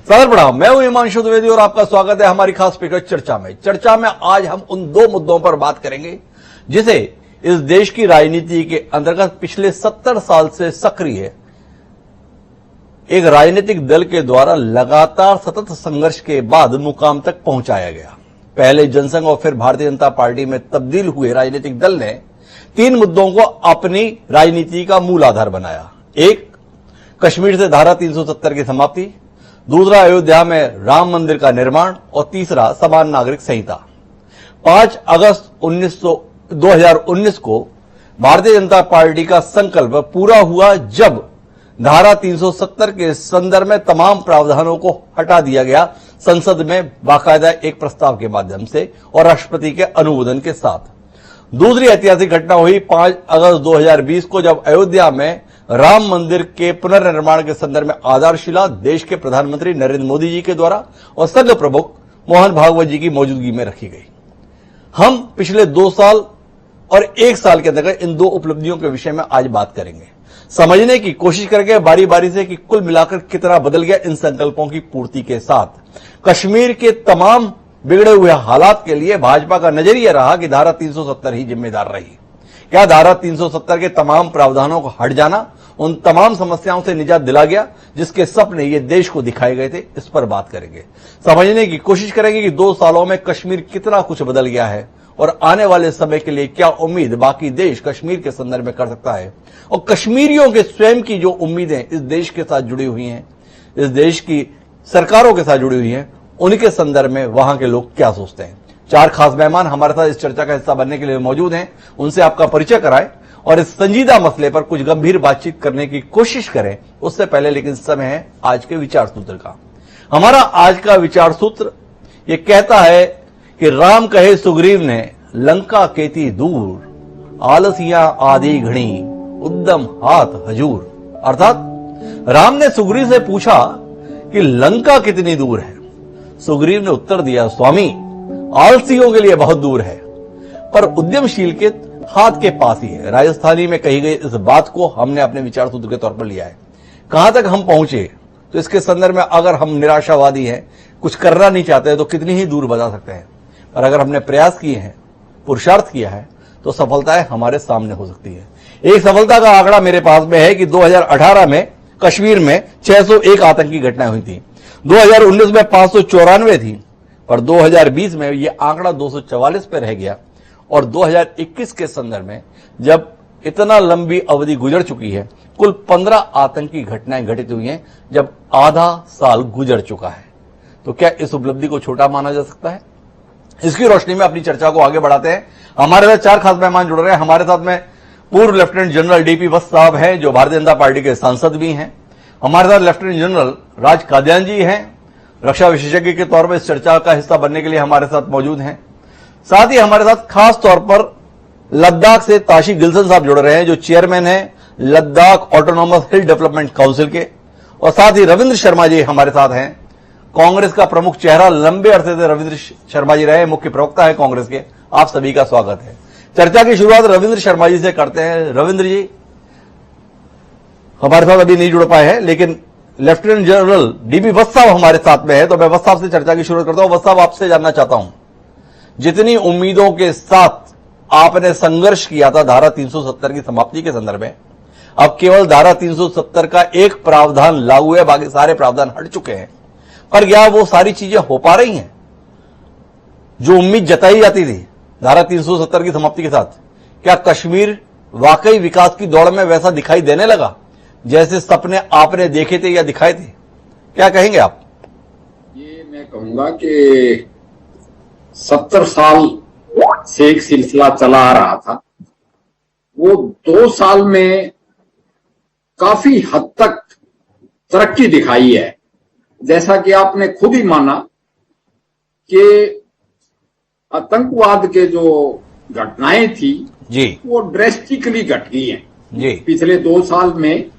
सादर प्रणाम, मैं हूं हिमांशु द्विवेदी और आपका स्वागत है हमारी खास स्पीकर चर्चा में। चर्चा में आज हम उन दो मुद्दों पर बात करेंगे जिसे इस देश की राजनीति के अंतर्गत पिछले 70 साल से सक्रिय है एक राजनीतिक दल के द्वारा लगातार सतत संघर्ष के बाद मुकाम तक पहुंचाया गया। पहले जनसंघ और फिर भारतीय जनता पार्टी में तब्दील हुए राजनीतिक दल ने 3 मुद्दों को अपनी राजनीति का मूल आधार बनाया। एक, कश्मीर से धारा 370 की समाप्ति, दूसरा अयोध्या में राम मंदिर का निर्माण और तीसरा समान नागरिक संहिता। 5 अगस्त 2019 को भारतीय जनता पार्टी का संकल्प पूरा हुआ जब धारा 370 के संदर्भ में तमाम प्रावधानों को हटा दिया गया, संसद में बाकायदा एक प्रस्ताव के माध्यम से और राष्ट्रपति के अनुमोदन के साथ। दूसरी ऐतिहासिक घटना हुई 5 अगस्त 2020 को जब अयोध्या में राम मंदिर के पुनर्निर्माण के संदर्भ में आधारशिला देश के प्रधानमंत्री नरेंद्र मोदी जी के द्वारा और संघ प्रमुख मोहन भागवत जी की मौजूदगी में रखी गई। हम पिछले 2 साल और 1 साल के अंदर इन 2 उपलब्धियों के विषय में आज बात करेंगे, समझने की कोशिश करेंगे बारी बारी से कि कुल मिलाकर कितना बदल गया इन संकल्पों की पूर्ति के साथ। कश्मीर के तमाम बिगड़े हुए हालात के लिए भाजपा का नजरिया रहा कि धारा 370 ही जिम्मेदार रही। क्या धारा 370 के तमाम प्रावधानों को हट जाना उन तमाम समस्याओं से निजात दिला गया जिसके सपने ये देश को दिखाए गए थे? इस पर बात करेंगे, समझने की कोशिश करेंगे कि 2 सालों में कश्मीर कितना कुछ बदल गया है और आने वाले समय के लिए क्या उम्मीद बाकी देश कश्मीर के संदर्भ में कर सकता है और कश्मीरियों के स्वयं की जो उम्मीदें इस देश के साथ जुड़ी हुई हैं, इस देश की सरकारों के साथ जुड़ी हुई हैं, उनके संदर्भ में वहां के लोग क्या सोचते हैं। 4 खास मेहमान हमारे साथ इस चर्चा का हिस्सा बनने के लिए मौजूद हैं, उनसे आपका परिचय कराएं और इस संजीदा मसले पर कुछ गंभीर बातचीत करने की कोशिश करें। उससे पहले लेकिन समय है आज के विचार सूत्र का। हमारा आज का विचार सूत्र ये कहता है कि राम कहे सुग्रीव ने लंका केती दूर, आलसियां आदि घड़ी उद्दम हाथ हजूर। अर्थात राम ने सुग्रीव से पूछा कि लंका कितनी दूर है। सुग्रीव ने उत्तर दिया, स्वामी आलसियों के लिए बहुत दूर है पर उद्यमशील के हाथ के पास ही है। राजस्थानी में कही गई इस बात को हमने अपने विचार सूत्र के तौर पर लिया है। कहां तक हम पहुंचे तो इसके संदर्भ में अगर हम निराशावादी हैं, कुछ करना नहीं चाहते तो कितनी ही दूर बता सकते हैं, पर अगर हमने प्रयास किए हैं, पुरुषार्थ किया है तो सफलताएं हमारे सामने हो सकती है। एक सफलता का आंकड़ा मेरे पास में है कि 2018 में कश्मीर में 601 आतंकी घटनाएं हुई थी, 2019 में 594 थी, पर 2020 में यह आंकड़ा 244 पे रह गया और 2021 के संदर्भ में जब इतना लंबी अवधि गुजर चुकी है, कुल 15 आतंकी घटनाएं घटित हुई हैं जब आधा साल गुजर चुका है। तो क्या इस उपलब्धि को छोटा माना जा सकता है? इसकी रोशनी में अपनी चर्चा को आगे बढ़ाते हैं। हमारे साथ 4 खास मेहमान जुड़ रहे हैं। हमारे साथ में पूर्व लेफ्टिनेंट जनरल डीपी वत्स साहब हैं जो भारतीय जनता पार्टी के सांसद भी हैं। हमारे साथ लेफ्टिनेंट जनरल राज कादियान जी हैं, रक्षा विशेषज्ञ के तौर पर इस चर्चा का हिस्सा बनने के लिए हमारे साथ मौजूद हैं। साथ ही हमारे साथ खास तौर पर लद्दाख से ताशी गिल्सन साहब जुड़ रहे हैं जो चेयरमैन हैं लद्दाख ऑटोनॉमस हिल डेवलपमेंट काउंसिल के, और साथ ही रविंद्र शर्मा जी हमारे साथ हैं, कांग्रेस का प्रमुख चेहरा लंबे अरसे से रविंद्र शर्मा जी रहे, मुख्य प्रवक्ता है कांग्रेस के। आप सभी का स्वागत है। चर्चा की शुरुआत रविंद्र शर्मा जी से करते हैं। रविंद्र जी हमारे साथ अभी नहीं जुड़ पाए हैं, लेकिन लेफ्टिनेंट जनरल डीपी वत्स साहब हमारे साथ में है, तो मैं वत्स साहब से चर्चा की शुरुआत करता हूं। वत्स साहब, आपसे जानना चाहता हूं, जितनी उम्मीदों के साथ आपने संघर्ष किया था धारा 370 की समाप्ति के संदर्भ में, अब केवल धारा 370 का एक प्रावधान लागू है, बाकी सारे प्रावधान हट चुके हैं, पर क्या वो सारी चीजें हो पा रही हैं जो उम्मीद जताई जाती थी धारा 370 की समाप्ति के साथ? क्या कश्मीर वाकई विकास की दौड़ में वैसा दिखाई देने लगा जैसे सपने आपने देखे थे या दिखाए थे? क्या कहेंगे आप? ये मैं कहूंगा कि 70 साल से एक सिलसिला चला आ रहा था, वो 2 साल में काफी हद तक तरक्की दिखाई है। जैसा कि आपने खुद ही माना कि आतंकवाद के जो घटनाएं थी जी, वो ड्रेस्टिकली घट गई हैं जी, पिछले 2 साल में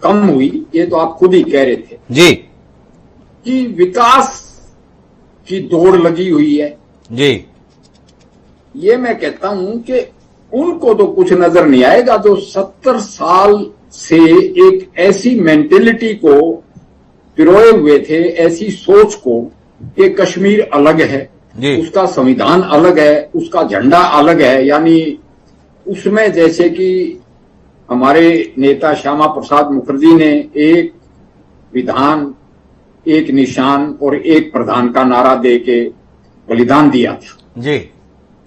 कम हुई। ये तो आप खुद ही कह रहे थे जी कि विकास की दौड़ लगी हुई है जी। ये मैं कहता हूं कि उनको तो कुछ नजर नहीं आएगा जो 70 साल से एक ऐसी मेंटेलिटी को पिरोए हुए थे ऐसी सोच को कि कश्मीर अलग है, उसका संविधान अलग है, उसका झंडा अलग है। यानी उसमें जैसे कि हमारे नेता श्यामा प्रसाद मुखर्जी ने एक विधान, एक निशान और एक प्रधान का नारा दे के बलिदान दिया था जी।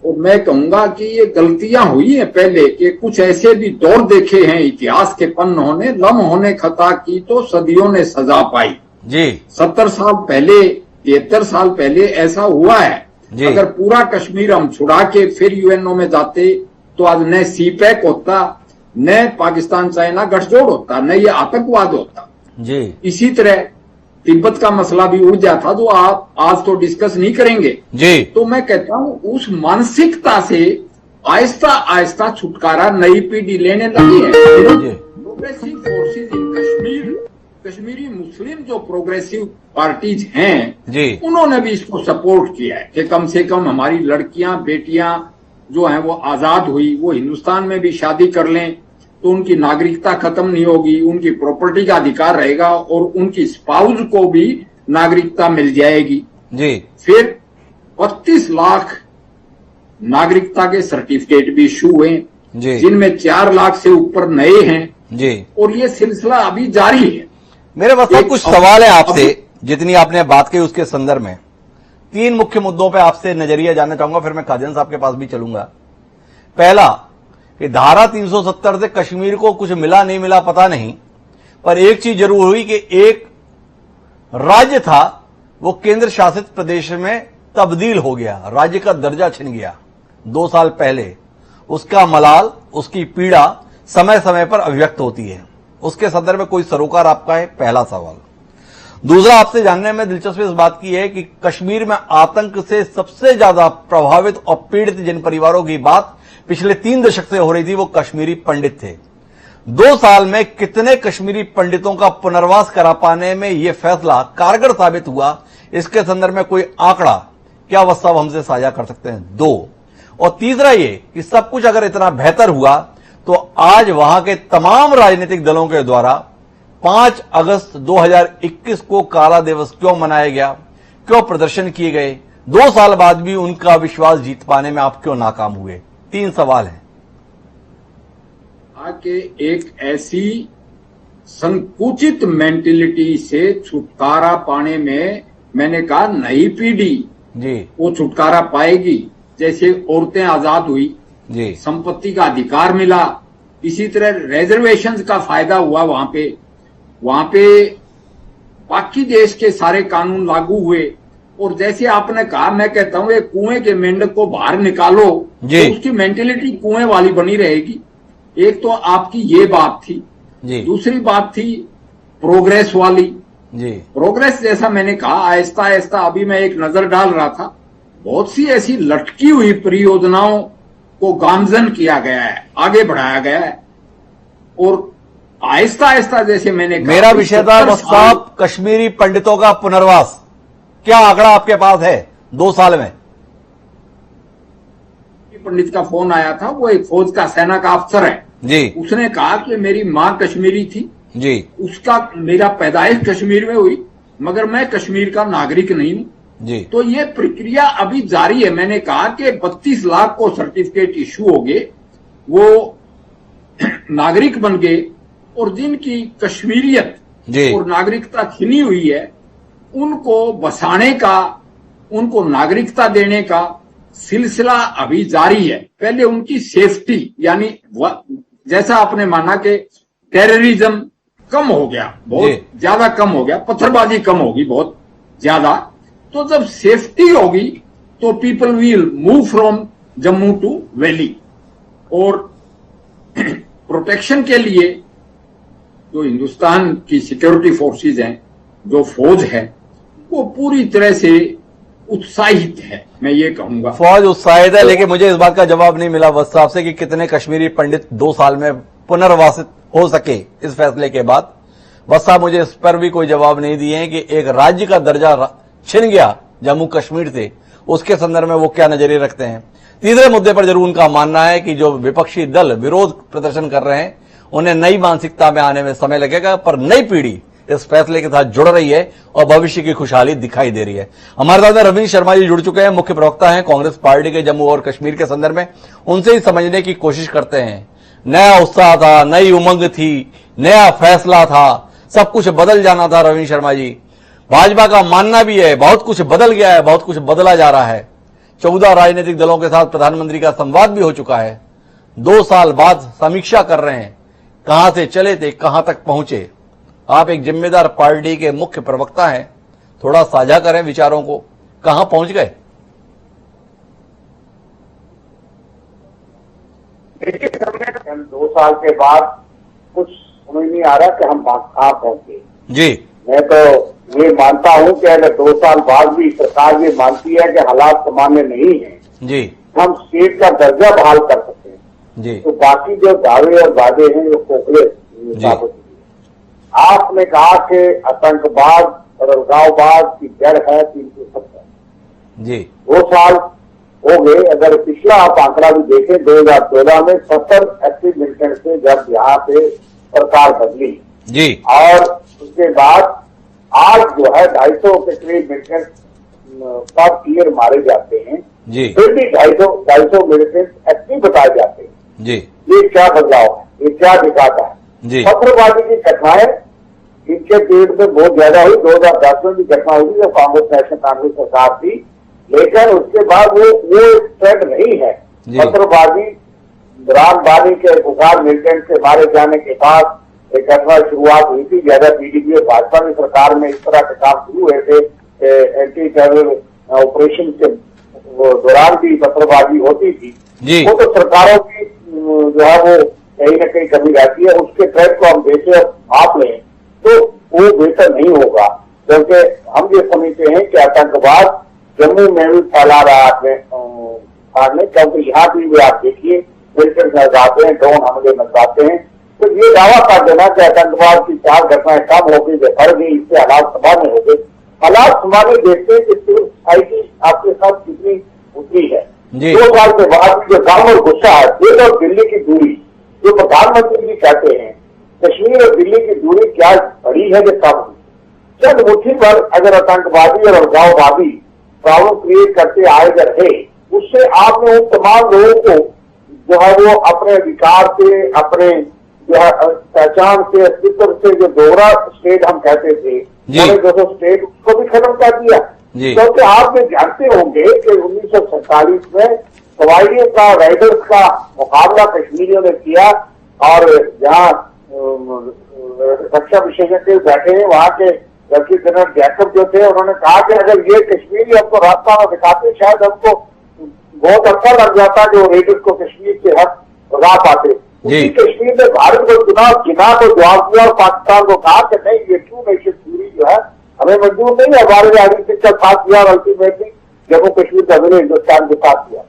और मैं कहूंगा कि ये गलतियां हुई हैं पहले कि कुछ ऐसे भी दौर देखे हैं इतिहास के पन्नों ने, लम्हों ने खता की तो सदियों ने सजा पाई जी। 70 साल पहले, 73 साल पहले ऐसा हुआ है। अगर पूरा कश्मीर हम छुड़ा के फिर यूएनओ में जाते तो आज न सीपैक होता, न पाकिस्तान चाइना गठजोड़ होता, न ये आतंकवाद होता जी। इसी तरह तिब्बत का मसला भी उड़ जाता जो आप आज तो डिस्कस नहीं करेंगे जी। तो मैं कहता हूं उस मानसिकता से आहिस्ता आहिस्ता छुटकारा नई पीढ़ी लेने लगी है। Progressive forces in Kashmir, Kashmiri Muslim जो प्रोग्रेसिव पार्टीज हैं जी, उन्होंने भी इसको सपोर्ट किया है कि कम से कम हमारी लड़कियां बेटियां जो हैं वो आजाद हुई, वो हिंदुस्तान में भी शादी कर लें तो उनकी नागरिकता खत्म नहीं होगी, उनकी प्रॉपर्टी का अधिकार रहेगा और उनकी स्पाउस को भी नागरिकता मिल जाएगी जी। फिर 32 लाख नागरिकता के सर्टिफिकेट भी इशू हुए जिनमें 4 लाख से ऊपर नए हैं जी। और ये सिलसिला अभी जारी है। मेरे पास कुछ सवाल है आपसे, जितनी आपने बात की उसके संदर्भ में 3 मुख्य मुद्दों पे आपसे नजरिया जानना चाहूंगा, फिर मैं काजन साहब के पास भी चलूंगा। पहला कि धारा 370 से कश्मीर को कुछ मिला नहीं मिला पता नहीं, पर एक चीज जरूर हुई कि एक राज्य था वो केंद्र शासित प्रदेश में तब्दील हो गया, राज्य का दर्जा छिन गया 2 साल पहले। उसका मलाल, उसकी पीड़ा समय समय पर अभिव्यक्त होती है, उसके संदर्भ में कोई सरोकार आपका है? पहला सवाल। दूसरा, आपसे जानने में दिलचस्पी इस बात की है कि कश्मीर में आतंक से सबसे ज्यादा प्रभावित और पीड़ित जिन परिवारों की बात पिछले 3 दशक से हो रही थी वो कश्मीरी पंडित थे। 2 साल में कितने कश्मीरी पंडितों का पुनर्वास करा पाने में यह फैसला कारगर साबित हुआ, इसके संदर्भ में कोई आंकड़ा क्या वस्ताव हमसे साझा कर सकते हैं? 2। और तीसरा ये कि सब कुछ अगर इतना बेहतर हुआ तो आज वहां के तमाम राजनीतिक दलों के द्वारा 5 अगस्त 2021 को काला दिवस क्यों मनाया गया, क्यों प्रदर्शन किए गए? 2 साल बाद भी उनका विश्वास जीत पाने में आप क्यों नाकाम हुए? 3 सवाल हैं। आके एक ऐसी संकुचित मेंटेलिटी से छुटकारा पाने में मैंने कहा नई पीढ़ी जी वो छुटकारा पाएगी। जैसे औरतें आजाद हुई जी, संपत्ति का अधिकार मिला, इसी तरह रिजर्वेशंस का फायदा हुआ। वहां पे बाकी देश के सारे कानून लागू हुए और जैसे आपने कहा, मैं कहता हूं एक कुएं के मेंढक को बाहर निकालो तो उसकी मेंटेलिटी कुएं वाली बनी रहेगी। एक तो आपकी ये बात थी जी। दूसरी बात थी प्रोग्रेस वाली जी। प्रोग्रेस जैसा मैंने कहा आहिस्ता आहिस्ता अभी मैं एक नजर डाल रहा था, बहुत सी ऐसी लटकी हुई परियोजनाओं को गामजन किया गया है, आगे बढ़ाया गया है और आहिस्ता आहिस्ता जैसे मैंने कहा, मेरा विषय था साहब कश्मीरी पंडितों का पुनर्वास। क्या आंकड़ा आपके पास है 2 साल में? पंडित का फोन आया था, वो एक फौज का सेना का अफसर है जी। उसने कहा कि मेरी मां कश्मीरी थी जी, उसका मेरा पैदाइश कश्मीर में हुई मगर मैं कश्मीर का नागरिक नहीं हूं जी। तो ये प्रक्रिया अभी जारी है। मैंने कहा कि 32 लाख को सर्टिफिकेट इशू हो गए, वो नागरिक बन गए और जिनकी कश्मीरियत और नागरिकता छिनी हुई है उनको बसाने का, उनको नागरिकता देने का सिलसिला अभी जारी है। पहले उनकी सेफ्टी, यानी जैसा आपने माना कि टेररिज्म कम हो गया, बहुत ज्यादा कम हो गया, पत्थरबाजी कम होगी बहुत ज्यादा, तो जब सेफ्टी होगी तो people will move from Jammu to valley. और प्रोटेक्शन के लिए जो हिंदुस्तान की सिक्योरिटी फोर्सेस हैं, जो फौज है, वो पूरी तरह से उत्साहित है, मैं ये कहूंगा। फौज उत्साहित है, लेकिन मुझे इस बात का जवाब नहीं मिला वत्स साहब से कि कितने कश्मीरी पंडित 2 साल में पुनर्वासित हो सके इस फैसले के बाद। वत्स साहब मुझे इस पर भी कोई जवाब नहीं दिए हैं कि एक राज्य का दर्जा छिन गया जम्मू कश्मीर से, उसके संदर्भ में वो क्या नजरिए रखते हैं। तीसरे मुद्दे पर जरूर उनका मानना है कि जो विपक्षी दल विरोध प्रदर्शन कर रहे हैं उन्हें नई मानसिकता में आने में समय लगेगा, पर नई पीढ़ी इस फैसले के साथ जुड़ रही है और भविष्य की खुशहाली दिखाई दे रही है। हमारे साथ रविंद्र शर्मा जी जुड़ चुके हैं, मुख्य प्रवक्ता हैं कांग्रेस पार्टी के जम्मू और कश्मीर के संदर्भ में। उनसे ही समझने की कोशिश करते हैं। नया उत्साह था, नई उमंग थी, नया फैसला था, सब कुछ बदल जाना था। रविंद्र शर्मा जी, भाजपा का मानना भी है बहुत कुछ बदल गया है, बहुत कुछ बदला जा रहा है। 14 राजनीतिक दलों के साथ प्रधानमंत्री का संवाद भी हो चुका है। 2 साल बाद समीक्षा कर रहे हैं, कहां से चले थे, कहां तक पहुंचे। आप एक जिम्मेदार पार्टी के मुख्य प्रवक्ता हैं, थोड़ा साझा करें विचारों को, कहां पहुंच गए। देखिए, हम 2 साल के बाद कुछ समझ नहीं आ रहा कि हम कहां पहुंचे जी। मैं तो ये मानता हूं कि अगर 2 साल बाद भी सरकार ये मानती है कि हालात सामान्य नहीं है जी हम स्टेट का दर्जा बहाल कर सकते हैं, जी तो बाकी जो दावे और वादे हैं वो खोखले साबित हुए। आपने कहा कि आतंकवाद और अलगाववाद की जड़ है 370 जी। 2 साल हो गए। अगर पिछला आप आंकड़ा भी देखें 2014 में 70-80 मिलिटेंट से जब यहाँ पे सरकार बदली जी और उसके बाद आज जो है 250 के करीब मिलिटेंट पर ईयर मारे जाते हैं, जी फिर भी 250 मिलिटेंट एक्टिव बताए जाते हैं। जी ये क्या बदलाव है, ये क्या दिखाता है। जी पत्थरबाजी की घटनाएं इनके पीरियड में बहुत ज्यादा हुई। 2010 में भी घटना हुई जब कांग्रेस नेशनल कांग्रेस सरकार थी, लेकिन उसके बाद वो ट्रेंड नहीं है। पत्थरबाजी रामबानी के बुखार मिलिटेंट के मारे जाने के बाद एक घटना शुरुआत हुई थी। ज्यादा पीडीपी और भाजपा की सरकार में इस तरह के काम शुरू हुए थे। एंटी टेरर ऑपरेशन के दौरान भी पत्थरबाजी होती थी। वो तो सरकारों की जो है वो कहीं न कहीं कमी रहती है। उसके ट्रेंड को हम देखें और आप लें तो वो बेहतर नहीं होगा, क्योंकि हम ये समझते हैं कि आतंकवाद जम्मू में भी फैला रहा है, क्योंकि यहाँ भी आप देखिए मिलिटेंट नजराते हैं, ड्रोन हमले नजराते हैं। तो ये दावा कर देना कि आतंकवाद की 4 घटनाएं कम हो गई, बढ़ गई, इससे हालात सामान्य हो गए। हालात सामान्य देखते हैं कि सिविल सोसाइटी आपके साथ कितनी उतरी है। 2 साल के बाद जो काम और गुस्सा है, देश और दिल्ली की दूरी जो प्रधानमंत्री जी कहते हैं, कश्मीर और दिल्ली की दूरी क्या बड़ी है कि कम हुई। चंद मुट्ठी पर अगर आतंकवादी और अलगाववादी प्रॉब्लम क्रिएट करते आए रहे, उससे आपने उन तमाम लोगों को जो है वो अपने अधिकार से, अपने जो है पहचान से, अस्तित्व से, जो दोहरा स्टेट हम कहते थे, जो स्टेट, उसको भी खत्म कर दिया। क्योंकि आप ये जानते होंगे कि 1947 में कवायदियों का, राइडर्स का मुकाबला कश्मीरियों ने किया और जहाँ रक्षा विशेषज्ञ बैठे हैं वहां के लेफ्टिनेंट जनरल जैकब जो थे, उन्होंने कहा कि अगर ये कश्मीरी हमको रास्ता में दिखाते शायद हमको बहुत अच्छा लग जाता जो रेडर्स को कश्मीर से हट भगा पाते। उसी कश्मीर ने भारत को चुना तो जवाब दिया और पाकिस्तान को कहा कि नहीं, ये टू नेशन थ्योरी जो है हमें मंजूर नहीं है। हमारे राजनीतिक का साथ दिया और अल्टीमेटली जम्मू कश्मीर का विलय हिंदुस्तान के साथ दिया।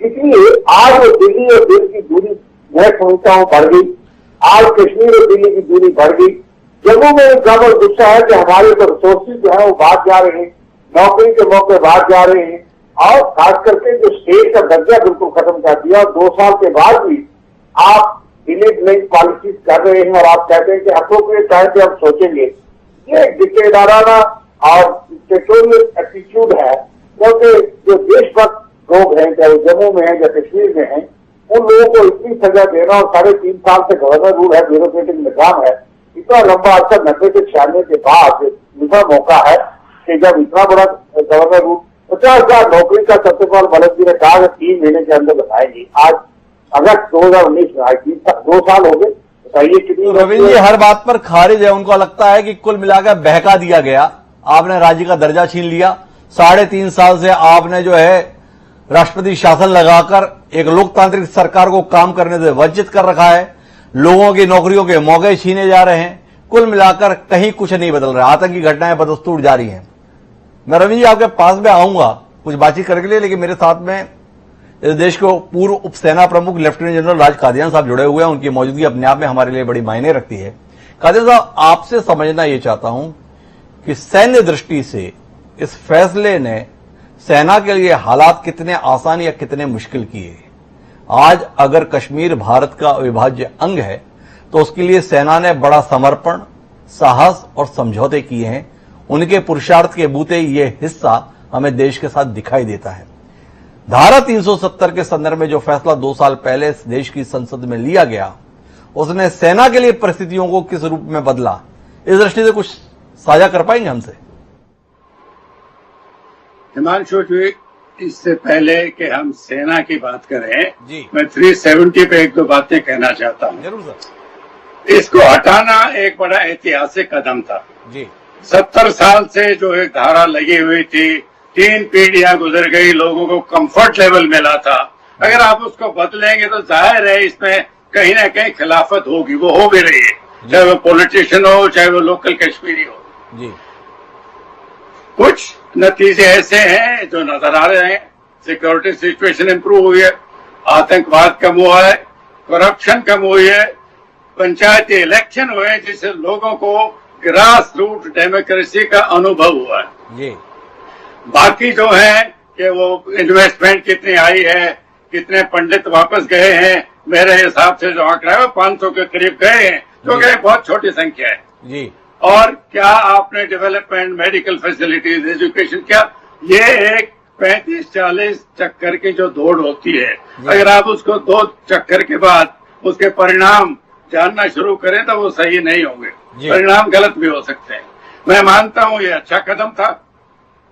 इसलिए आज वो दिल्ली और दिल्ली की दूरी मैं समझता हूँ बढ़ गई। आज कश्मीर और दिल्ली की दूरी बढ़ गई। जम्मू में एक गम और गुस्सा है कि हमारे तो रिसोर्सेज जो है वो बाहर जा रहे हैं, नौकरी के मौके बाहर जा रहे हैं, और खास करके जो स्टेट का दर्जा बिल्कुल खत्म कर दिया। 2 साल के बाद भी आप डिलीट लिंक पॉलिसीज कर रहे हैं और आप कहते हैं कि अप्रोप्रिएट टाइम पे हम सोचेंगे। ये डिक्टेटराना और डिक्टेटोरियल एटीट्यूड है, क्योंकि जो देशभक्त लोग हैं, चाहे जम्मू में है या कश्मीर में है, उन लोगों को इतनी सजा देना और 3.5 साल से गवर्नर रूल है, ब्यूरोक्रेटिक निजाम है, इतना लंबा अर्सा 90 से 96 के बाद दूसरा मौका है कि जब इतना बड़ा गवर्नर रूल 50,000 नौकरी का सत्यपाल मलिक जी ने कहा कि 3 महीने के अंदर बताएंगे। आज अगस्त 2019 में आज 2 साल हो गए। बताइए कितनी। रविंद्र जी हर बात पर खारिज है, उनको लगता है कि कुल मिलाकर बहका दिया गया, आपने राज्य का दर्जा छीन लिया। 3.5 साल से आपने जो है राष्ट्रपति शासन लगाकर एक लोकतांत्रिक सरकार को काम करने से वंचित कर रखा है। लोगों की नौकरियों के मौके छीने जा रहे हैं। कुल मिलाकर कहीं कुछ नहीं बदल रहा, आतंकी घटनाएं बदस्तूर जारी हैं। मैं रविंद्र जी आपके पास में आऊंगा कुछ बातचीत करने के लिए, लेकिन मेरे साथ में इस देश के पूर्व उप सेना प्रमुख लेफ्टिनेंट जनरल राज कादियान साहब जुड़े हुए हैं। उनकी मौजूदगी अपने आप में हमारे लिए बड़ी मायने रखती है। कादियान साहब, आपसे समझना यह चाहता हूं कि सैन्य दृष्टि से इस फैसले ने सेना के लिए हालात कितने आसान या कितने मुश्किल किए। आज अगर कश्मीर भारत का अविभाज्य अंग है तो उसके लिए सेना ने बड़ा समर्पण, साहस और समझौते किए हैं, उनके पुरुषार्थ के बूते ये हिस्सा हमें देश के साथ दिखाई देता है। धारा 370 के संदर्भ में जो फैसला 2 साल पहले इस देश की संसद में लिया गया, उसने सेना के लिए परिस्थितियों को किस रूप में बदला, इस दृष्टि से कुछ साझा कर पाएंगे हमसे? हिमांशु जी, इससे पहले कि हम सेना की बात करें जी, मैं 370 पे 1-2 बातें कहना चाहता हूं। जरूर सर। इसको हटाना एक बड़ा ऐतिहासिक कदम था जी। 70 साल से जो एक धारा लगी हुई थी, 3 पीढ़ियां गुजर गई, लोगों को कंफर्ट लेवल मिला था। अगर आप उसको बदलेंगे तो जाहिर है इसमें कहीं ना कहीं खिलाफत होगी, वो हो भी रही है, चाहे वो पॉलिटिशियन हो, चाहे वो लोकल कश्मीरी हो जी। कुछ नतीजे ऐसे हैं जो नजर आ रहे हैं। सिक्योरिटी सिचुएशन इंप्रूव हुई है, आतंकवाद कम हुआ है, करप्शन कम हुई है, पंचायती इलेक्शन हुए जिससे लोगों को ग्रास रूट डेमोक्रेसी का अनुभव हुआ है जी। बाकी जो है कि वो इन्वेस्टमेंट कितनी आई है, कितने पंडित वापस गए हैं, मेरे हिसाब से जो आंकड़ा है वो 500 के करीब गए हैं, जो कि बहुत छोटी संख्या है जी। और क्या आपने डेवलपमेंट, मेडिकल फैसिलिटीज, एजुकेशन, क्या ये एक 35-40 चक्कर की जो दौड़ होती है, अगर आप उसको 2 चक्कर के बाद उसके परिणाम जानना शुरू करें तो वो सही नहीं होंगे, परिणाम गलत भी हो सकते हैं। मैं मानता हूं ये अच्छा कदम था।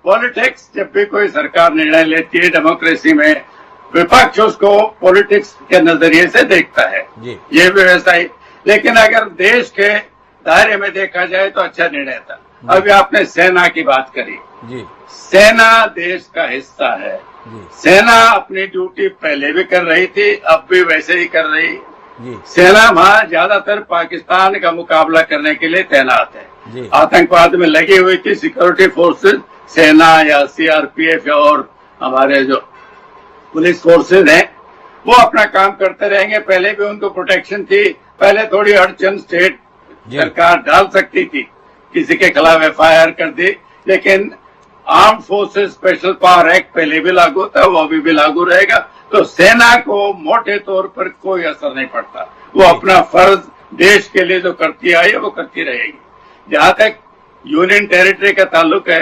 पॉलिटिक्स जब भी कोई सरकार निर्णय लेती है डेमोक्रेसी में, विपक्ष उसको पॉलिटिक्स के नजरिए से देखता है, ये भी वैसा ही। लेकिन अगर देश के दायरे में देखा जाए तो अच्छा निर्णय था। अभी आपने सेना की बात करी जी। सेना देश का हिस्सा है जी। सेना अपनी ड्यूटी पहले भी कर रही थी, अब भी वैसे ही कर रही जी। सेना वहां ज्यादातर पाकिस्तान का मुकाबला करने के लिए तैनात है जी। आतंकवाद में लगी हुई थी सिक्योरिटी फोर्सेस, सेना या सीआरपीएफ या और हमारे जो पुलिस फोर्सेस हैं वो अपना काम करते रहेंगे। पहले भी उनको प्रोटेक्शन थी, पहले थोड़ी अड़चन स्टेट सरकार डाल सकती थी, किसी के खिलाफ एफआईआर कर दी, लेकिन arm forces special power act पहले भी लागू था, वो अभी भी लागू रहेगा। तो सेना को मोटे तौर पर कोई असर नहीं पड़ता, वो अपना फर्ज देश के लिए जो करती आई है वो करती रहेगी। जहां तक यूनियन टेरिटरी का ताल्लुक है,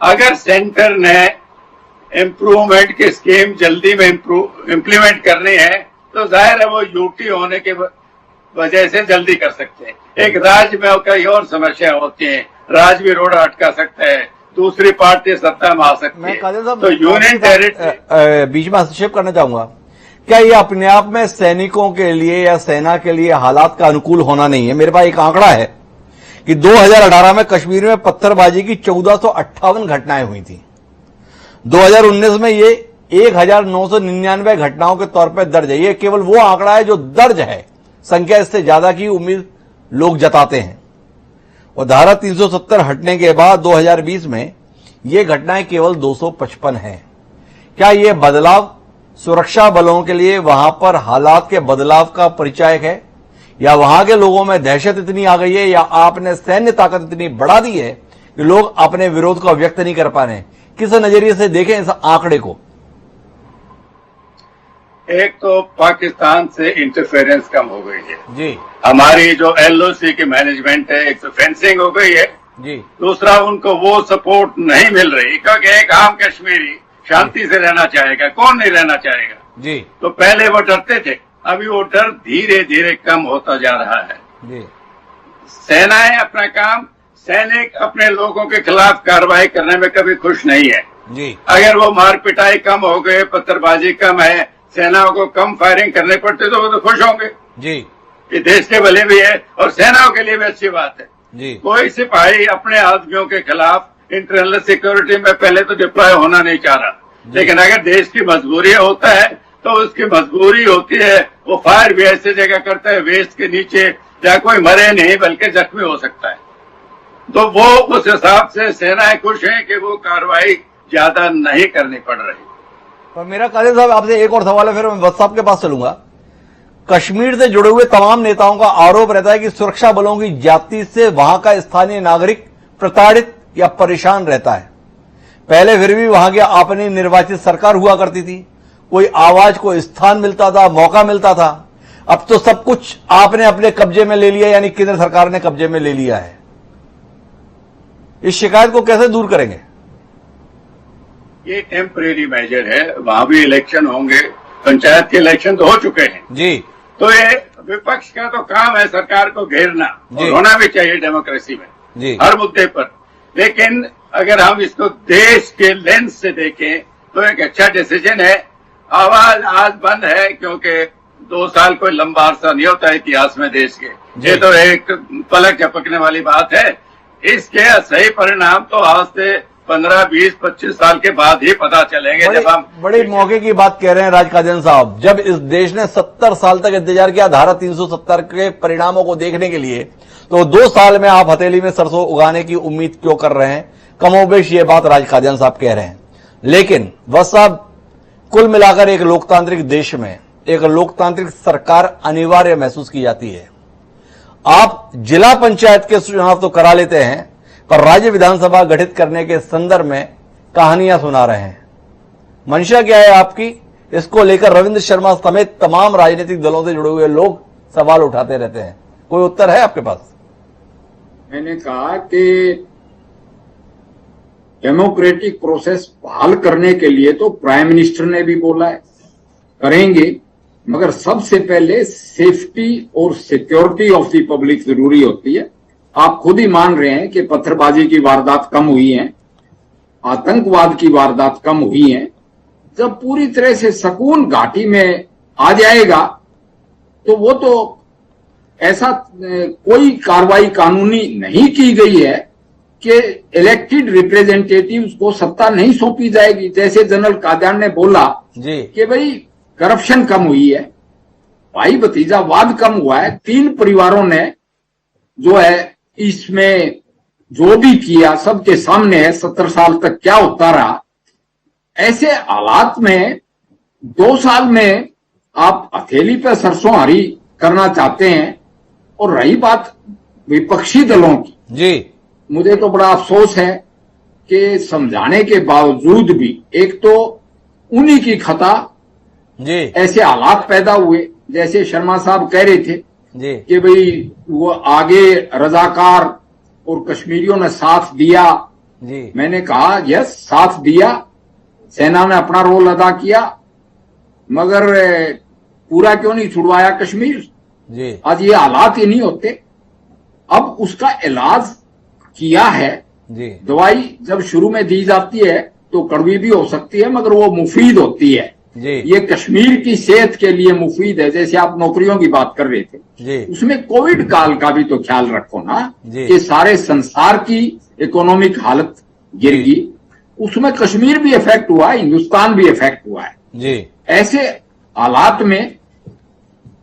अगर सेंटर ने इम्प्रूवमेंट की स्कीम जल्दी में इम्प्लीमेंट करनी है तो जाहिर है वो यूटी होने के वजह से जल्दी कर सकते हैं। एक राज्य में कई और समस्या होती है, राज्य भी रोड अटका सकता है, दूसरी पार्टी सत्ता में आ सकती है, तो यूनियन टेरिटरी। बीच में हस्तक्षेप करना चाहूंगा, क्या ये अपने आप में सैनिकों के लिए या सेना के लिए हालात का अनुकूल होना नहीं है? मेरे पास एक आंकड़ा है कि 2018 में कश्मीर में पत्थरबाजी की 1458 घटनाएं हुई थी। 2019 में ये 1999 घटनाओं के तौर पर दर्ज है। ये केवल वो आंकड़ा है जो दर्ज है, संख्या इससे ज्यादा की उम्मीद लोग जताते हैं। और धारा 370 हटने के बाद 2020 में ये घटनाएं केवल 255 हैं। क्या ये बदलाव सुरक्षा बलों के लिए वहां पर हालात के बदलाव का परिचायक है, या वहां के लोगों में दहशत इतनी आ गई है, या आपने सैन्य ताकत इतनी बढ़ा दी है कि लोग अपने विरोध को व्यक्त नहीं कर पा रहे हैं? किस नजरिए से देखें इस आंकड़े को? एक तो पाकिस्तान से इंटरफेरेंस कम हो गई है जी। हमारी जो एलओसी की मैनेजमेंट है, एक तो फेंसिंग हो गई है जी। दूसरा उनको वो सपोर्ट नहीं मिल रही, क्योंकि एक आम कश्मीरी शांति से रहना चाहेगा, कौन नहीं रहना चाहेगा जी। तो पहले वो डरते थे, अभी वो डर धीरे धीरे कम होता जा रहा है जी। सेनाएं अपना काम, सैनिक अपने लोगों के खिलाफ कार्रवाई करने में कभी खुश नहीं है जी। अगर वो मार पिटाई कम हो गए, पत्थरबाजी कम है, सेनाओं को कम फायरिंग करने पड़ते तो वो तो खुश होंगे जी। कि देश के भले भी है और सेनाओं के लिए भी अच्छी बात है जी। कोई सिपाही अपने आदमियों के खिलाफ इंटरनल सिक्योरिटी में पहले तो डिप्लॉय होना नहीं चाह रहा, लेकिन अगर देश की मजबूरी होता है तो उसकी मजबूरी होती है, वो फायर भी ऐसी जगह करता है वेस्ट के नीचे जहाँ कोई मरे नहीं बल्कि जख्मी हो सकता है। तो वो उस हिसाब से सेनाएं खुश हैं कि वो कार्रवाई ज्यादा नहीं करनी पड़ रही। पर मेरा कादिर साहब आपसे एक और सवाल है, फिर मैं वत्स साहब के पास चलूंगा। कश्मीर से जुड़े हुए तमाम नेताओं का आरोप रहता है कि सुरक्षा बलों की ज्यादती से वहां का स्थानीय नागरिक प्रताड़ित या परेशान रहता है। पहले फिर भी वहां की अपनी निर्वाचित सरकार हुआ करती थी, कोई आवाज को स्थान मिलता था, मौका मिलता था। अब तो सब कुछ आपने अपने कब्जे में ले लिया, यानी केंद्र सरकार ने कब्जे में ले लिया है। इस शिकायत को कैसे दूर करेंगे? ये टेम्परेरी मेजर है, वहां भी इलेक्शन होंगे, पंचायत के इलेक्शन तो हो चुके हैं जी। तो ये विपक्ष का तो काम है सरकार को घेरना, और होना भी चाहिए डेमोक्रेसी में जी। हर मुद्दे पर। लेकिन अगर हम इसको देश के लेंस से देखें तो एक अच्छा डिसीजन है। आवाज आज बंद है क्योंकि 2 साल कोई लंबा अरसा नहीं होता इतिहास में देश के, ये तो एक पलक झपकने वाली बात है। इसके सही परिणाम तो आज से 15, 20, 25 साल के बाद ही पता चलेंगे। जब हम बड़े मौके की बात कह रहे हैं राज कादियान साहब, जब इस देश ने 70 साल तक इंतजार किया धारा 370 के परिणामों को देखने के लिए, तो 2 साल में आप हथेली में सरसों उगाने की उम्मीद क्यों कर रहे हैं? कमोबेश ये बात राज कादियान साहब कह रहे हैं। लेकिन वह साहब, कुल मिलाकर एक लोकतांत्रिक देश में एक लोकतांत्रिक सरकार अनिवार्य महसूस की जाती है। आप जिला पंचायत के चुनाव तो करा लेते हैं, पर राज्य विधानसभा गठित करने के संदर्भ में कहानियां सुना रहे हैं। मंशा क्या है आपकी? इसको लेकर रविंद्र शर्मा समेत तमाम राजनीतिक दलों से जुड़े हुए लोग सवाल उठाते रहते हैं, कोई उत्तर है आपके पास? मैंने कहा कि डेमोक्रेटिक प्रोसेस बहाल करने के लिए तो प्राइम मिनिस्टर ने भी बोला है करेंगे, मगर सबसे पहले सेफ्टी और सिक्योरिटी ऑफ द पब्लिक जरूरी होती है। आप खुद ही मान रहे हैं कि पत्थरबाजी की वारदात कम हुई हैं, आतंकवाद की वारदात कम हुई हैं। जब पूरी तरह से सुकून घाटी में आ जाएगा तो वो तो ऐसा कोई कार्रवाई कानूनी नहीं की गई है कि इलेक्टेड रिप्रेजेंटेटिव्स को सत्ता नहीं सौंपी जाएगी। जैसे जनरल कादियान ने बोला जी कि भाई करप्शन कम हुई है, भाई भतीजावाद कम हुआ है, 3 परिवारों ने जो है इसमें जो भी किया सबके सामने है, 70 साल तक क्या होता रहा। ऐसे हालात में 2 साल में आप हथेली पे सरसों हरी करना चाहते हैं। और रही बात विपक्षी दलों की, जी, मुझे तो बड़ा अफसोस है कि समझाने के बावजूद भी एक तो उन्हीं की खता जी ऐसे हालात पैदा हुए, जैसे शर्मा साहब कह रहे थे जी कि भाई वो आगे रजाकार और कश्मीरियों ने साथ दिया। जी मैंने कहा यस, साथ दिया, सेना ने अपना रोल अदा किया, मगर पूरा क्यों नहीं छुड़वाया कश्मीर? जी आज ये हालात ही नहीं होते। अब उसका इलाज किया है। जी दवाई जब शुरू में दी जाती है तो कड़वी भी हो सकती है, मगर वो मुफीद होती है। जी ये कश्मीर की सेहत के लिए मुफीद है। जैसे आप नौकरियों की बात कर रहे थे, जी उसमें कोविड काल का भी तो ख्याल रखो ना जी। कि सारे संसार की इकोनॉमिक हालत गिर गई, उसमें कश्मीर भी इफेक्ट हुआ है, हिंदुस्तान भी इफेक्ट हुआ है। जी ऐसे हालात में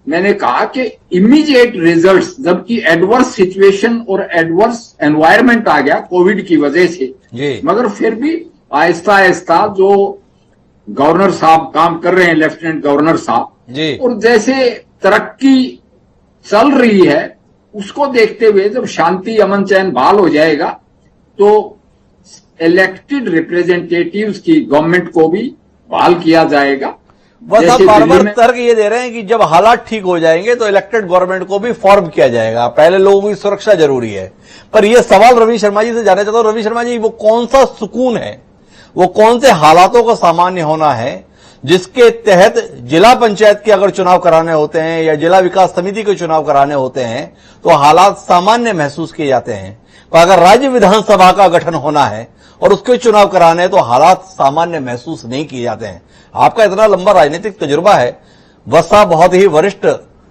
मैंने कहा कि इमीडिएट रिजल्ट्स, जबकि एडवर्स सिचुएशन और एडवर्स एनवायरनमेंट आ गया कोविड की वजह से, जी मगर फिर भी आहिस्ता आहिस्ता जो गवर्नर साहब काम कर रहे हैं, लेफ्टिनेंट गवर्नर साहब, जी और जैसे तरक्की चल रही है उसको देखते हुए जब शांति अमन चैन बहाल हो जाएगा तो इलेक्टेड रिप्रेजेंटेटिव्स की गवर्नमेंट को भी बहाल किया जाएगा। बस आप जैसे बार बार दिल्ली में- तर्क ये दे रहे हैं कि जब हालात ठीक हो जाएंगे तो इलेक्टेड गवर्नमेंट को भी फॉर्म किया जाएगा, पहले लोगों की सुरक्षा जरूरी है। पर यह सवाल रवि शर्मा जी से जानना चाहता हूं। रवि शर्मा जी, वो कौन सा सुकून है, वो कौन से हालातों का सामान्य होना है जिसके तहत जिला पंचायत के अगर चुनाव कराने होते हैं या जिला विकास समिति के चुनाव कराने होते हैं तो हालात सामान्य महसूस किए जाते हैं, पर अगर राज्य विधानसभा का गठन होना है और उसके चुनाव कराने हैं तो हालात सामान्य महसूस नहीं किए जाते हैं। आपका इतना लंबा राजनीतिक तजुर्बा है, वत्स साहब बहुत ही वरिष्ठ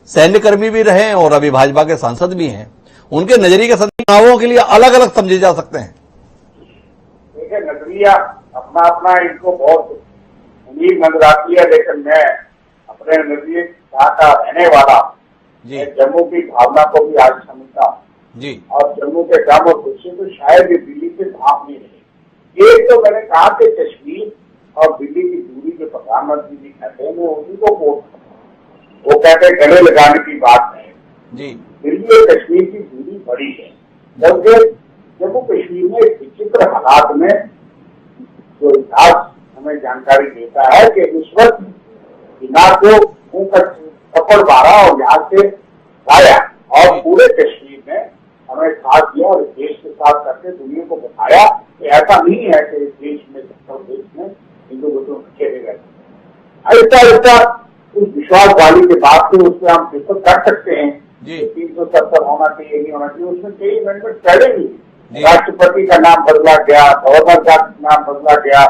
सैन्यकर्मी भी रहे हैं और अभी भाजपा के सांसद भी हैं, उनके नजरिए के चुनावों के लिए अलग अलग समझे जा सकते हैं। देखिए, नजरिया अपना अपना इनको बहुत उम्मीद नजर आती है, लेकिन मैं अपने नजरिए यहाँ का रहने वाला, जी मैं जम्मू की भावना को भी आज समझता हूँ जी और जम्मू के गम और खुशी तो शायद ही दिल्ली से भाप नहीं रही। एक तो मैंने कहा कि कश्मीर और दिल्ली की दूरी जो प्रधानमंत्री जी कहते हैं वो उन्हीं को कोट, वो कहते हैं गले लगाने की बात है। जी दिल्ली और कश्मीर की दूरी बड़ी है, जबकि जम्मू कश्मीर में एक विचित्र हालात में जो इतिहास हमें जानकारी देता है कि उस वक्त बिना को मुंह का थप्पड़ मारा और यहाँ से लाया और पूरे कश्मीर में हमें साथ दिया और देश के साथ करके दुनिया को बताया कि ऐसा नहीं है कि देश में देश में हिंदू मुस्लिम खेले गए। ऐसा ऐसा उस विश्वास वाली के बाद से उसमें हम डिस्कस कर सकते हैं 370 होना चाहिए नहीं होना चाहिए, उसमें कई अमेंडमेंट पहले भी राष्ट्रपति का नाम बदला गया, गवर्नर का नाम बदला गया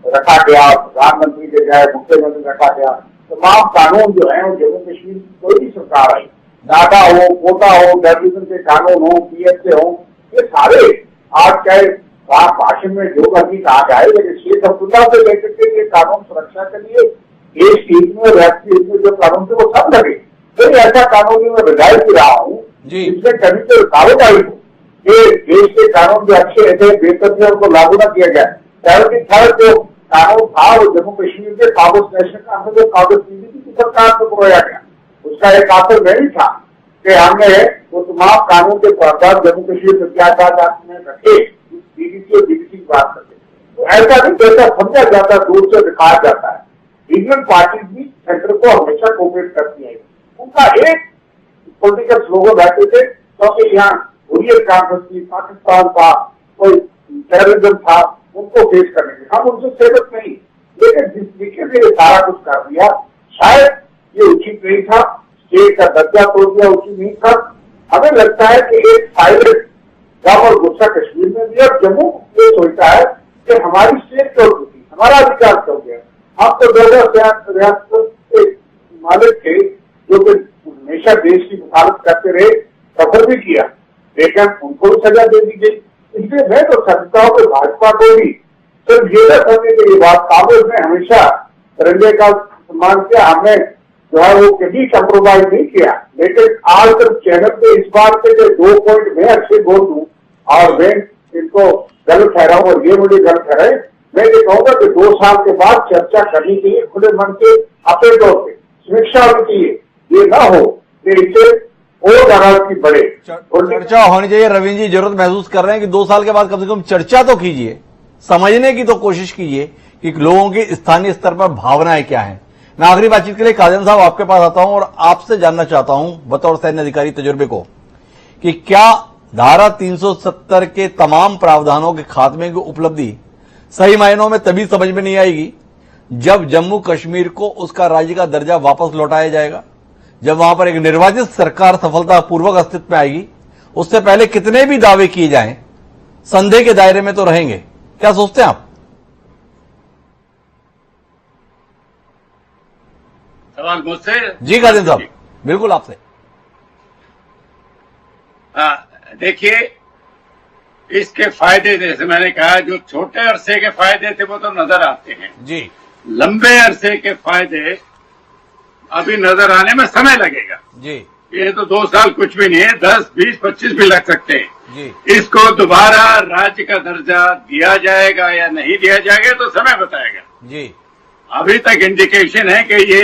रखा गया, प्रधानमंत्री के जाए मुख्यमंत्री रखा गया। तमाम कानून जो है जम्मू कश्मीर की कोई भी सरकार आई, नागा हो, कोटा हो, डेवलपमेंट के कानून हो, पीएसए हो, ये सारे आज चाहे भाषण में जो मर्जी कहा जाए, लेकिन शेख अब्दुल्ला से लेकर के ये कानून सुरक्षा के लिए देश के हित में राष्ट्रीय हित में जो कानून थे वो सब लगे। फिर ऐसा कानून मैं बजाय भी रहा हूँ जिसमें कभी तो रुकावट आई हो कि देश के कानून जो अच्छे थे बेहतर थे उनको लागू न किया जाए। थर्ड जो कानून था वो जम्मू कश्मीर के कागज नेशनल कानून जो कागज पीडीपी की सरकार से बुलाया गया, उसका एक आसर नहीं था कि हमने वो तमाम कानून के प्रावधान जम्मू कश्मीर विद्याचार में रखे डीडीसी और डीडीसी की बात करते। तो ऐसा नहीं जैसा समझा जाता दूर से दिखाया जाता है। रीजनल पार्टी भी सेंटर को हमेशा कोऑपरेट करती है। उनका एक पॉलिटिकल स्लोगन रहते थे क्योंकि यहाँ हुर्रियत कॉन्फ्रेंस थी, पाकिस्तान था, कोई टेररिज्म था, उनको फेस करने के हम उनसे सहमत नहीं, लेकिन जिस तरीके से ये सारा कुछ कर दिया शायद ये उचित नहीं था। स्टेट का दर्जा तोड़ दिया उचित नहीं था। हमें लगता है कि एक साइलेंट गम और गुस्सा कश्मीर में भी और जम्मू ये सोचता है कि हमारी स्टेट क्यों टूटी, हमारा अधिकार क्यों गया। हम तो रियासत के मालिक थे जो कि हमेशा देश की मुखालत करते रहे, सफर भी किया, लेकिन उनको भी सजा दे दी गई। इसलिए मैं तो समझता हूँ कि भाजपा को भी सिर्फ ये न समझने के लिए बात, कांग्रेस ने हमेशा तिरंगे का सम्मान किया, हमने जो है वो कभी कंप्रोमाइज नहीं किया, लेकिन आज तक चैनल पे इस बात पे 2 पॉइंट मैं अच्छे बोल दूं और मैं इनको गलत ठहराऊं और ये मुझे गलत ठहराए। मैं ये कहूंगा कि 2 साल के बाद चर्चा करनी चाहिए खुले मन से, अपने तौर पर समीक्षा होनी चाहिए, ये ना हो कि इससे और नाराजगी बढ़े। चर्चा होनी चाहिए। रवींद्र जी जरूरत महसूस कर रहे हैं कि 2 साल के बाद कम से कम चर्चा तो कीजिए, समझने की तो कोशिश कीजिए कि लोगों की स्थानीय स्तर पर भावनाएं क्या हैं। मैं आखिरी बातचीत के लिए काजन साहब आपके पास आता हूं और आपसे जानना चाहता हूं बतौर सैन्य अधिकारी तजुर्बे को कि क्या धारा 370 के तमाम प्रावधानों के खात्मे की उपलब्धि सही मायनों में तभी समझ में नहीं आएगी जब जम्मू कश्मीर को उसका राज्य का दर्जा वापस लौटाया जाएगा, जब वहां पर एक निर्वाचित सरकार सफलतापूर्वक अस्तित्व में आएगी। उससे पहले कितने भी दावे किए जाएं संदेह के दायरे में तो रहेंगे। क्या सोचते हैं आप? सवाल मुझसे? जी काजन साहब, बिल्कुल आपसे। देखिए, इसके फायदे जैसे मैंने कहा, जो छोटे अरसे के फायदे थे वो तो नजर आते हैं जी, लंबे अरसे के फायदे अभी नजर आने में समय लगेगा जी, ये तो 2 साल कुछ भी नहीं है, 10, 20, 25 भी लग सकते हैं जी। इसको दोबारा राज्य का दर्जा दिया जाएगा या नहीं दिया जाएगा तो समय बताएगा जी। अभी तक इंडिकेशन है कि ये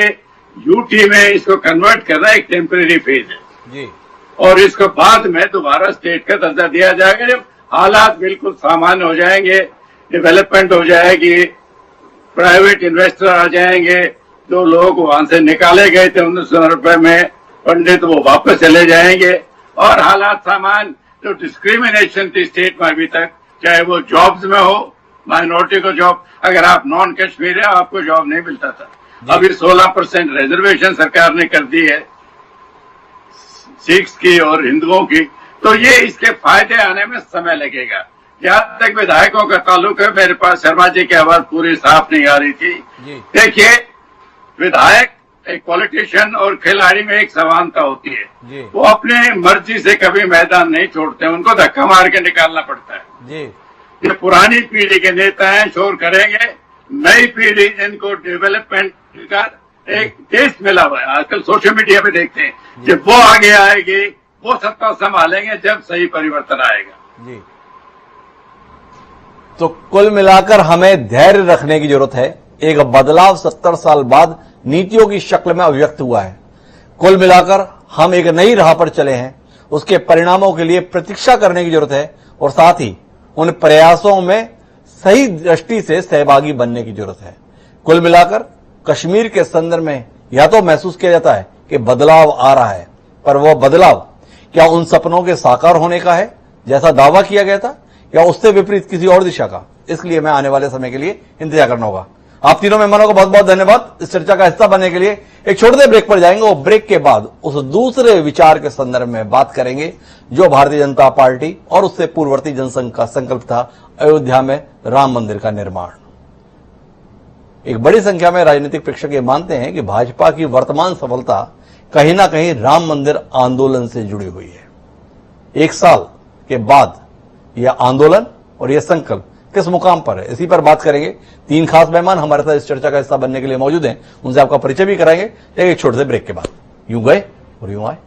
यूटी में इसको कन्वर्ट करना एक टेम्परेरी फेज है जी, और इसको बाद में दोबारा स्टेट का दर्जा दिया जाएगा जब हालात बिल्कुल सामान्य हो जाएंगे, डेवलपमेंट हो जाएगी, प्राइवेट इन्वेस्टर आ जाएंगे, जो लोग वहां से निकाले गए थे 1990 में पंडित वो वापस चले जाएंगे और हालात सामान्य। जो डिस्क्रिमिनेशन थी स्टेट में अभी तक, चाहे वो जॉब्स में हो, माइनॉरिटी को जॉब, अगर आप नॉन कश्मीर है आपको जॉब नहीं मिलता था, अभी 16% रिजर्वेशन सरकार ने कर दी है सिख्स की और हिंदुओं की, तो ये इसके फायदे आने में समय लगेगा। जहां तक विधायकों का ताल्लुक है, मेरे पास शर्मा जी की आवाज पूरी साफ नहीं आ रही थी। देखिए, विधायक एक पॉलिटिशियन और खिलाड़ी में एक समानता होती है, वो अपने मर्जी से कभी मैदान नहीं छोड़ते, उनको धक्का मार के निकालना पड़ता है। ये पुरानी पीढ़ी के नेता हैं, शोर करेंगे, नई पीढ़ी जिनको डेवलपमेंट का एक टेस्ट मिला हुआ है, आजकल सोशल मीडिया पे देखते हैं, जब वो आगे आएगी वो सत्ता संभालेंगे जब सही परिवर्तन आएगा। जी। तो कुल मिलाकर हमें धैर्य रखने की जरूरत है। एक बदलाव 70 साल बाद नीतियों की शक्ल में अभिव्यक्त हुआ है। कुल मिलाकर हम एक नई राह पर चले हैं, उसके परिणामों के लिए प्रतीक्षा करने की जरूरत है और साथ ही उन प्रयासों में सही दृष्टि से सहभागी बनने की जरूरत है। कुल मिलाकर कश्मीर के संदर्भ में या तो महसूस किया जाता है कि बदलाव आ रहा है, पर वह बदलाव क्या उन सपनों के साकार होने का है जैसा दावा किया गया था, या उससे विपरीत किसी और दिशा का? इसलिए मैं आने वाले समय के लिए इंतजार करना होगा। आप तीनों मेहमानों को बहुत बहुत धन्यवाद इस चर्चा का हिस्सा बनने के लिए। एक छोटे से ब्रेक पर जाएंगे और ब्रेक के बाद उस दूसरे विचार के संदर्भ में बात करेंगे जो भारतीय जनता पार्टी और उससे पूर्ववर्ती जनसंघ का संकल्प था, अयोध्या में राम मंदिर का निर्माण। एक बड़ी संख्या में राजनीतिक प्रेक्षक ये मानते हैं कि भाजपा की वर्तमान सफलता कहीं ना कहीं राम मंदिर आंदोलन से जुड़ी हुई है। एक साल के बाद यह आंदोलन और यह संकल्प किस मुकाम पर है, इसी पर बात करेंगे। तीन खास मेहमान हमारे साथ इस चर्चा का हिस्सा बनने के लिए मौजूद हैं, उनसे आपका परिचय भी कराएंगे एक छोटे से ब्रेक के बाद। यूं गए और यूं आए।